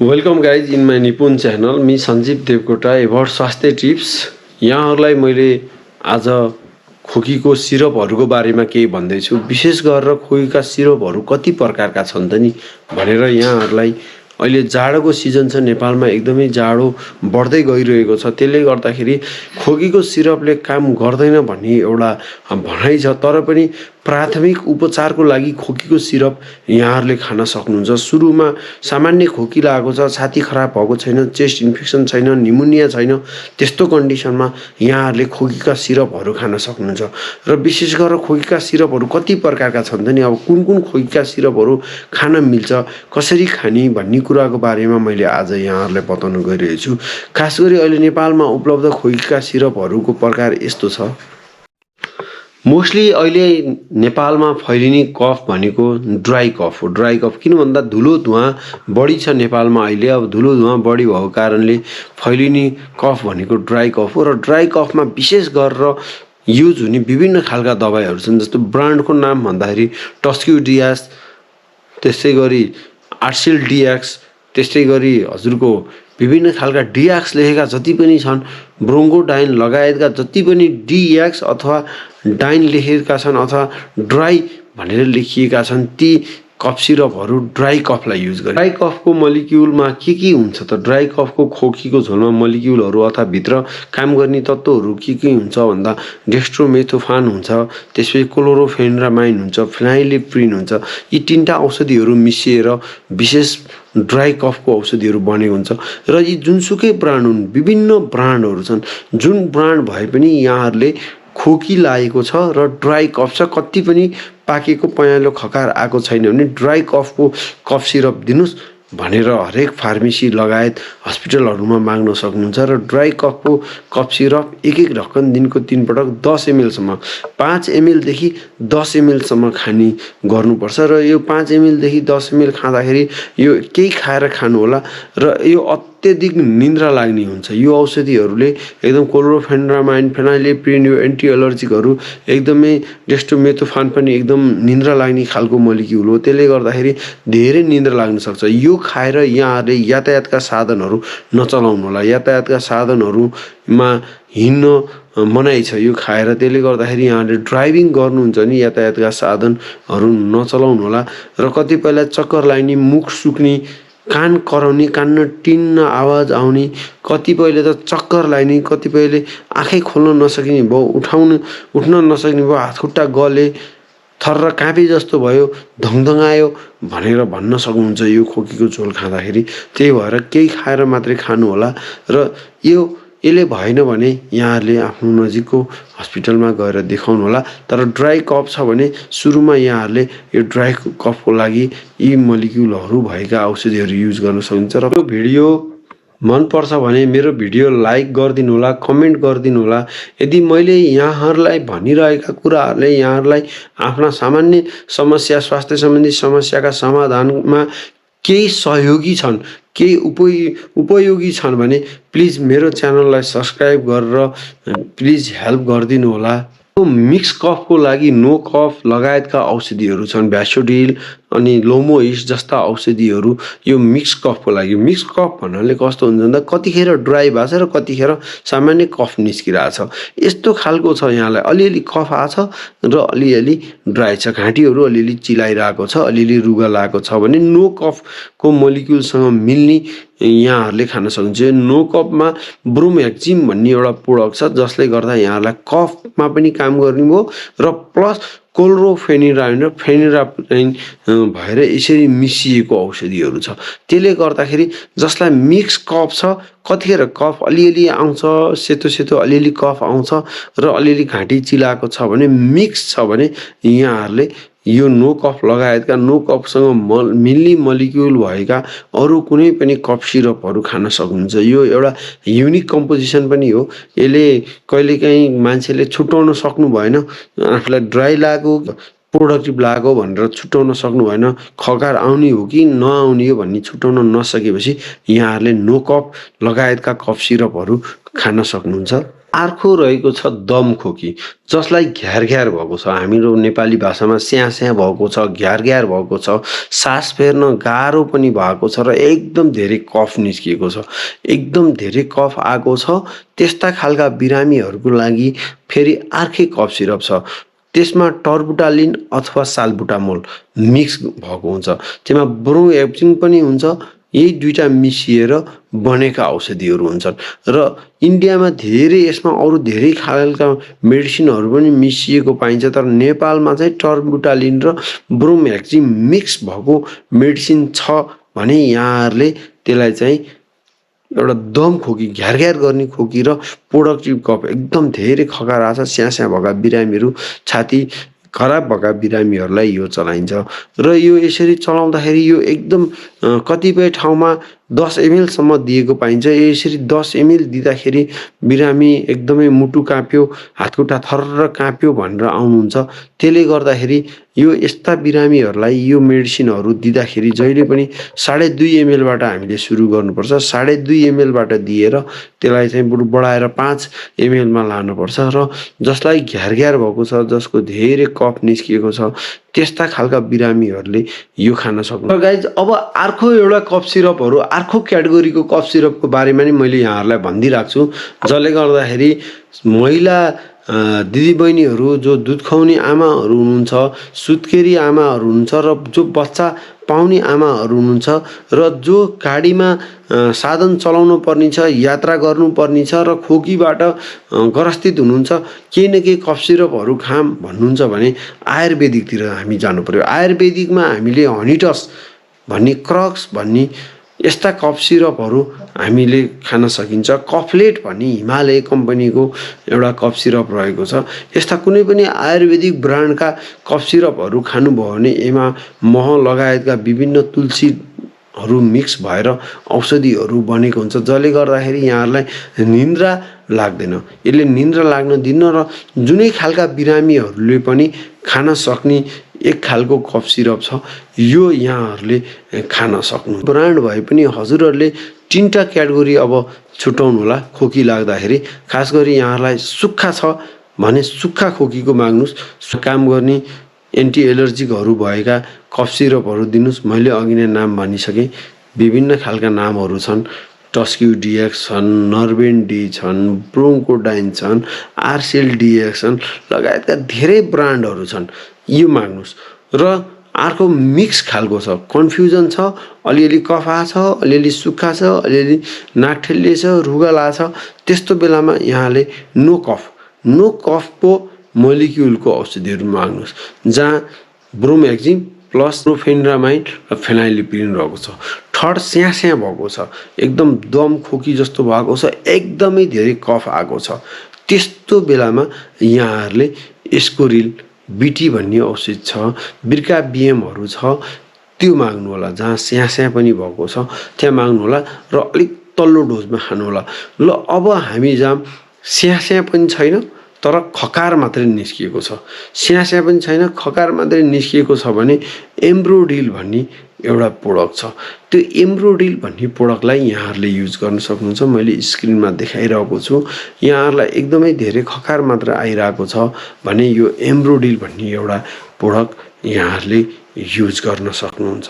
Welcome guys in my निपुण channel me Sanjeev Devkota ever स्वास्थ्य tips. यहाँहरूलाई मैले आज खोकीको सिरपहरूको बारेमा केही भन्दैछु। विशेष गरेर खोकीका सिरपहरू कति प्रकारका छन् त नि भनेर यहाँहरूलाई अहिले जाडोको सिजन छ, नेपालमा एकदमै जाडो बढ्दै गइरहेको छ। त्यसले गर्दाखेरि खोकीको सिरपले काम गर्दैन भन्ने एउटा भनाइ छ, तर पनि प्राथमिक उपचारको लागि खोकीको सिरप यहाँहरूले खान सक्नुहुन्छ। सुरुमा सामान्य खोकी लागेको छ, छाती खराब भएको छैन, चेस्ट इन्फेक्सन छैन, निमोनिया छैन, त्यस्तो कन्डिसनमा यहाँहरूले खोकीका सिरपहरू खान सक्नुहुन्छ। र विशेष गरेर खोकीका सिरपहरू कति प्रकारका छन् त नि, अब कुन कुन खोकीका सिरपहरू खान मिल्छ, कसरी खाने भन्ने कुराको बारेमा मैले आज यहाँहरूलाई बताउन गइरहेको छु। खास गरी अहिले नेपालमा उपलब्ध खोकीका सिरपहरूको प्रकार यस्तो छ। मोस्टली अहिले नेपालमा फैलिने कफ भनेको ड्राई कफ हो। ड्राई कफ किन भन्दा धुलो धुवा बढी छ नेपालमा अहिले। अब धुलो धुवा बढी भएको कारणले फैलिने कफ भनेको ड्राई कफ हो। र ड्राई कफमा विशेष गरेर युज हुने विभिन्न खालका दबाईहरू छन्। जस्तो ब्रान्डको नाम भन्दाखेरि टस्क्यु डियाक्स, त्यस्तै गरी आर्सेल डियाक्स, त्यस्तै गरी हजुरको विभिन्न खालका डियाक्स लेखेका जति पनि छन्, ब्रोङ्कोडाइन लगायतका जति पनि डियाक्स अथवा डाइन लेखेका छन् अथवा ड्राई भनेर लेखिएका छन्, ती कफ सिरपहरू ड्राई कफलाई युज गर्छ। ड्राई कफको मलिक्युलमा के हुन्छ त? ड्राई कफको खोकीको झोलमा मलिक्युलहरू अथवा भित्र काम गर्ने तत्त्वहरू के हुन्छ भन्दा डेक्स्ट्रोमेथोफान हुन्छ, त्यसपछि क्लोरोफेन्ड्रामाइन हुन्छ, फेनाइलेप्रिन हुन्छ। यी तीनटा औषधिहरू मिसिएर विशेष ड्राई कफको औषधिहरू बनेको हुन्छ। र यी जुनसुकै ब्रान्ड हुन्, विभिन्न ब्रान्डहरू छन्। जुन ब्रान्ड भए पनि यहाँहरूले खोकी लागेको छ र ड्राई कफ छ, कति पनि पाकेको पँयालो खकार आएको छैन भने ड्राई कफको कफ सिरप दिनुहोस् भनेर हरेक फार्मेसी लगायत हस्पिटलहरूमा माग्न सक्नुहुन्छ। र ड्राई कफको कफ सिरप एक ढक्कन दिनको 3 पटक 10 ml सम्म, 5 mlदेखि 10 mlसम्म खाने गर्नुपर्छ। र यो 5 mlदेखि 10 ml खाँदाखेरि यो केही खाएर खानु होला। र यो अत्यधिक निन्द्रा लाग्ने हुन्छ। यो औषधिहरूले एकदम क्लोरोफेन्ड्रामाइन, फेनाइलेप्रिन, यो एन्टी एलर्जिकहरू एकदमै डेक्स्ट्रोमेथोफान पनि एकदम निन्द्रा लाग्ने खालको मलिक्युल हो। त्यसले गर्दाखेरि धेरै निन्द्रा लाग्न सक्छ। यो खाएर यहाँहरूले यातायातका साधनहरू नचलाउनु होला। यातायातका साधनहरूमा हिँड्न मनाइ छ यो खाएर। त्यसले गर्दाखेरि यहाँले ड्राइभिङ गर्नुहुन्छ नि यातायातका साधनहरू नचलाउनु होला। र कतिपयलाई चक्कर लाग्ने, मुख सुक्ने, कान कराउने, कान टिन्न आवाज आउने, कतिपयले त चक्कर लाग्ने, कतिपयले आँखै खोल्न नसक्ने भयो, उठ्न नसक्ने भयो, हातखुट्टा गले, थर्र काँपे जस्तो भयो, धङधङायो भनेर भन्न सक्नुहुन्छ यो खोकीको झोल खाँदाखेरि। त्यही भएर केही खाएर मात्रै खानु होला। र यसले भएन भने यहाँहरूले आफ्नो नजिकको हस्पिटलमा गएर देखाउनु होला। तर ड्राई कफ छ भने सुरुमा यहाँहरूले यो ड्राई कफको लागि यी मलिक्युलहरू भएका औषधिहरू युज गर्न सक्नुहुन्छ। र यो भिडियो मनपर्छ भने मेरो भिडियो लाइक गरिदिनु होला, कमेन्ट गरिदिनु होला। यदि मैले यहाँहरूलाई भनिरहेका कुराहरूले यहाँहरूलाई आफ्ना सामान्य समस्या, स्वास्थ्य सम्बन्धी समस्याका समाधानमा केही सहयोगी छन्, केही उपयोगी छन् भने प्लिज मेरो च्यानललाई सब्सक्राइब गरेर प्लिज हेल्प गरिदिनु होला। मिक्स कफको लागि नो कफ लगायतका औषधिहरू छन्, भ्यासोडिल अनि लोमोइस जस्ता औषधिहरू यो मिक्स कफको लागि। मिक्स कफ भन्नाले कस्तो हुन्छ भन्दा कतिखेर ड्राई भएको छ र कतिखेर सामान्य कफ निस्किरहेछ। यस्तो खालको छ। यहाँलाई अलिअलि कफ आएको छ र अलिअलि ड्राई छ, घाँटीहरू अलिअलि चिलाइरहेको छ, अलिअलि रुगा लागेको छ भने नो कफको मोलिक्युलसँग मिल्ने यहाँहरूले खान सक्नुहुन्छ। नो कफमा ब्रोमोहेक्सिन भन्ने एउटा प्रोडक्ट छ जसले गर्दा यहाँहरूलाई कफमा पनि काम गर्ने भयो र प्लस क्लोरोफेनिराइन र फेनिरापिन भएर यसरी मिसिएको औषधिहरू छ। त्यसले गर्दाखेरि जसलाई मिक्स कफ छ, कतिखेर कफ अलिअलि आउँछ, सेतो सेतो अलिअलि कफ आउँछ र अलिअलि घाँटी चिलाएको छ भने मिक्स छ भने यहाँहरूले यो नो कफ लगायतका नो कफसँग मिल्ने मलिक्युल भएका अरू कुनै पनि कफ सिरपहरू खान सक्नुहुन्छ। यो एउटा युनिक कम्पोजिसन पनि हो। यसले कहिलेकाहीँ मान्छेले छुट्याउन सक्नु भएन, आफूलाई ड्राई लाग्यो, प्रोडक्टिभ लाग्यो भनेर छुट्याउन सक्नु भएन, खकार आउने हो कि नआउने हो भन्ने छुट्याउन नसकेपछि यहाँहरूले नो कफ लगायतका कफ सिरपहरू खान सक्नुहुन्छ। अर्को रहेको छ दम खोकी, जसलाई घ्यार भएको छ। हाम्रो नेपाली भाषामा स्याँ भएको छ, घ्यार भएको छ, सास फेर्न गाह्रो पनि भएको छ र एकदम धेरै कफ निस्किएको छ, एकदम धेरै कफ आएको छ। त्यस्ता खालका बिरामीहरूको लागि फेरि अर्कै कफ सिरप छ। त्यसमा टर्बुटालिन अथवा साल्बुटामोल मिक्स भएको हुन्छ, त्यसमा ब्रोमोएक्जिन पनि हुन्छ। यही दुईटा मिसिएर बनेका औषधिहरू हुन्छन् र इन्डियामा धेरै यसमा अरू धेरै खालका मेडिसिनहरू पनि मिसिएको पाइन्छ। तर नेपालमा चाहिँ टर्बुटालिन र ब्रोमोएक्जिन मिक्स भएको मेडिसिन छ भने यहाँहरूले त्यसलाई चाहिँ एउटा दम खोकी, घ्यार गर्ने खोकी र प्रोडक्टिभ कफ, एकदम धेरै खकारा छ, स्याँ भएका बिरामीहरू, छाती खराब भएका बिरामीहरूलाई यो चलाइन्छ। र यो यसरी चलाउँदाखेरि यो एकदम कतिपय ठाउँमा 10 ml सम्म दिएको पाइन्छ। यसरी 10 ml दिँदाखेरि बिरामी एकदमै मुटु काँप्यो, हातखुट्टा थर्र काँप्यो भनेर आउनुहुन्छ। त्यसले गर्दाखेरि यो यस्ता बिरामीहरूलाई यो मेडिसिनहरू दिँदाखेरि जहिले पनि 2.5 ml बाट हामीले सुरु गर्नुपर्छ। 2.5 ml बाट दिएर त्यसलाई चाहिँ बरु बढाएर 5 ml मा लानुपर्छ। र जसलाई घ्यार भएको छ, जसको धेरै कफ निस्किएको छ, त्यस्ता खालका बिरामीहरूले यो खान सक्नु। र गाइज अब अर्को एउटा कफ सिरपहरू, अर्को क्याटेगोरीको कफ सिरपको बारेमा नि मैले यहाँहरूलाई भनिदिइरहेको छु, जसले गर्दाखेरि महिला दिदीबहिनीहरू, जो दुध खुवाउने आमाहरू हुनुहुन्छ, सुत्केरी आमाहरू हुनुहुन्छ, र जो बच्चा पाउने आमाहरू हुनुहुन्छ, र जो गाडीमा साधन चलाउनु पर्ने छ, यात्रा गर्नुपर्ने छ, र खोकीबाट ग्रस्तित हुनुहुन्छ, केही न केही कफ सिरपहरू खाम भन्नुहुन्छ भने आयुर्वेदिकतिर हामी जानु पर्यो। आयुर्वेदिकमा हामीले हनिटस भन्ने, क्रक्स भन्ने यस्ता कफ सिरपहरू हामीले खान सकिन्छ। कफलेट भन्ने हिमालय कम्पनीको एउटा कफ सिरप रहेको छ। यस्ता कुनै पनि आयुर्वेदिक ब्रान्डका कफ सिरपहरू खानुभयो भने यसमा मह लगायतका विभिन्न तुलसीहरू मिक्स भएर औषधिहरू बनेको हुन्छ, जसले गर्दाखेरि यहाँहरूलाई निन्द्रा लाग्दैन। यसले निन्द्रा लाग्न दिन्न र जुनै खालका बिरामीहरूले पनि खान सक्ने एक खालको कफ सिरप छ। यो यहाँहरूले खान सक्नु। ब्रान्ड भए पनि हजुरहरूले 3टा क्याटेगोरी अब छुटाउनु होला। खोकी लाग्दाखेरि खास गरी यहाँहरूलाई सुक्खा छ भने सुक्खा खोकीको माग्नुहोस्, काम गर्ने एन्टी एलर्जिकहरू भएका कफ सिरपहरू दिनुहोस्। मैले अघि नै नाम भनिसकेँ, विभिन्न खालका नामहरू छन्। टस्क्यु डिएक्स छन्, नर्बेन डी छन्, ब्रोङ्कोडाइन छन्, आरसेल डिएक्स छन्, लगायतका धेरै ब्रान्डहरू छन्। यो माग्नुहोस्। र अर्को मिक्स खालको छ, कन्फ्युजन छ, अलिअलि कफा छ, अलिअलि सुक्खा छ, अलिअलि नाकठेल्ले छ, रुगला छ, त्यस्तो बेलामा यहाँले नो कफको मोलिक्युलको औषधिहरू माग्नुहोस्, जहाँ ब्रोमोएक्जिन प्लस प्रोफेन्ड्रामाइड र फेनाइलिपिरिन रहेको छ। थर्ड स्याँ भएको छ, एकदम दम खोकी जस्तो भएको छ, एकदमै धेरै कफ आएको छ, त्यस्तो बेलामा यहाँहरूले एस्कोरिल बिटी भन्ने औषध छ, बिर्का बिएमहरू छ, त्यो माग्नु होला। जहाँ स्याँ पनि भएको छ त्यहाँ माग्नु होला र अलिक तल्लो डोजमा खानु होला। ल अब हामी जहाँ स्याँ पनि छैन तर खकार मात्रै निस्किएको छ, स्याँ पनि छैन, खकार मात्रै निस्किएको छ भने एम्ब्रोडिल भन्ने एउटा प्रोडक्ट छ। त्यो एम्ब्रोडिल भन्ने प्रोडक्टलाई यहाँहरूले युज गर्न सक्नुहुन्छ। मैले स्क्रिनमा देखाइरहेको छु। यहाँहरूलाई एकदमै धेरै खकार मात्र आइरहेको छ भने यो एम्ब्रोडिल भन्ने एउटा प्रोडक्ट यहाँहरूले युज गर्न सक्नुहुन्छ।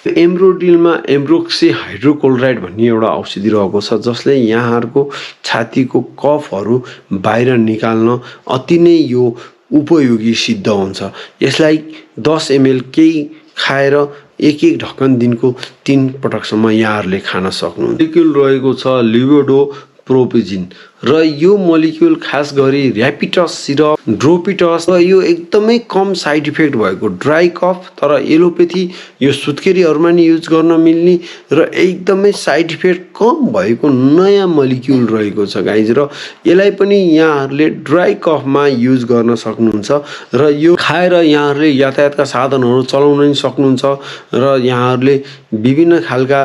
एम्ब्रोडिलमा एम्ब्रोक्सी हाइड्रोक्लोराइड भन्ने एउटा औषधि रहेको छ, जसले यहाँहरूको छातीको कफहरू बाहिर निकाल्न अति नै यो उपयोगी सिद्ध हुन्छ। यसलाई 10 ml केही खाएर एक ढक्कन दिनको 3 पटकसम्म यहाँहरूले खान सक्नुहुन्छ। मोलिक्युल रहेको छ लिभोडो प्रोपिजिन र यो मोलिक्युल खास गरी ऱ्यापिटस सिरप, ड्रोपिटस, र यो एकदमै कम साइड इफेक्ट भएको ड्राई कफ तर एलोपेथी यो सुत्केरीहरूमा नि युज गर्न मिल्ने र एकदमै साइड इफेक्ट कम भएको नयाँ मोलिक्युल रहेको छ गाइज। र यसलाई पनि यहाँहरूले ड्राई कफमा युज गर्न सक्नुहुन्छ र यो खाएर यहाँहरूले यातायातका साधनहरू चलाउन नि सक्नुहुन्छ र यहाँहरूले विभिन्न खालका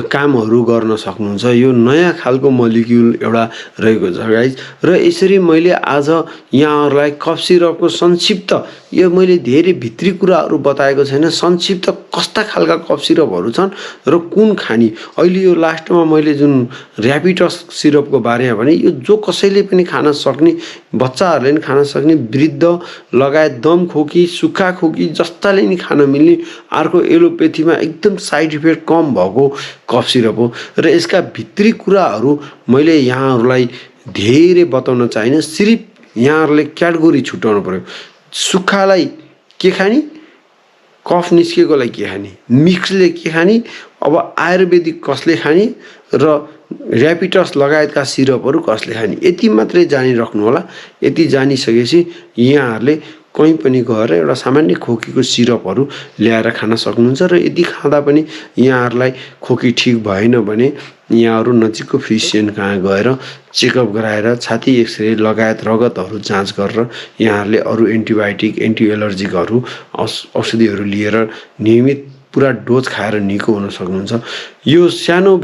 कामहरू गर्न सक्नुहुन्छ। यो नयाँ खालको मोलिक्युल एउटा रहेको छ गाइज। र यसरी मैले आज यहाँहरूलाई यहाँहरूलाई कफ सिरपको संक्षिप्त, यो मैले धेरै भित्री कुराहरू बताएको छैन, संक्षिप्त कस्ता खालका कफ सिरपहरू छन् र कुन खाने। अहिले यो लास्टमा मैले जुन ऱ्यापिटस सिरपको बारेमा भने, यो जो कसैले पनि खान सक्ने, बच्चाहरूले पनि खान सक्ने, वृद्ध लगायत दम खोकी, सुक्खा खोकी जस्ताले नि खान मिल्ने अर्को एलोपेथीमा एकदम साइड इफेक्ट कम भएको कफ सिरप हो। र यसका भित्री कुराहरू मैले यहाँहरूलाई धेरै बताउन चाहिनँ, सिर्फ यहाँहरूले क्याटेगोरी छुट्याउनु पर्यो। सुक्खालाई के खाने, कफ निस्केकोलाई के खाने, मिक्सले के खाने, अब आयुर्वेदिक कसले खाने र ऱ्यापिटस लगायतका सिरपहरू कसले खाने, यति मात्रै जानिराख्नु होला। यति जानिसकेपछि यहाँहरूले कहीँ पनि गएर एउटा सामान्य खोकीको सिरपहरू ल्याएर खान सक्नुहुन्छ। र यदि खाँदा पनि यहाँहरूलाई खोकी ठिक भएन भने यहाँहरू नजिकको फिजिसियन कहाँ गएर चेकअप गराएर छाती एक्सरे लगायत रगतहरू जाँच गरेर यहाँहरूले अरू एन्टिबायोटिक, एन्टी एलर्जिकहरू औषधिहरू लिएर नियमित पुरा डोज खाएर निको हुन सक्नुहुन्छ। यो सानो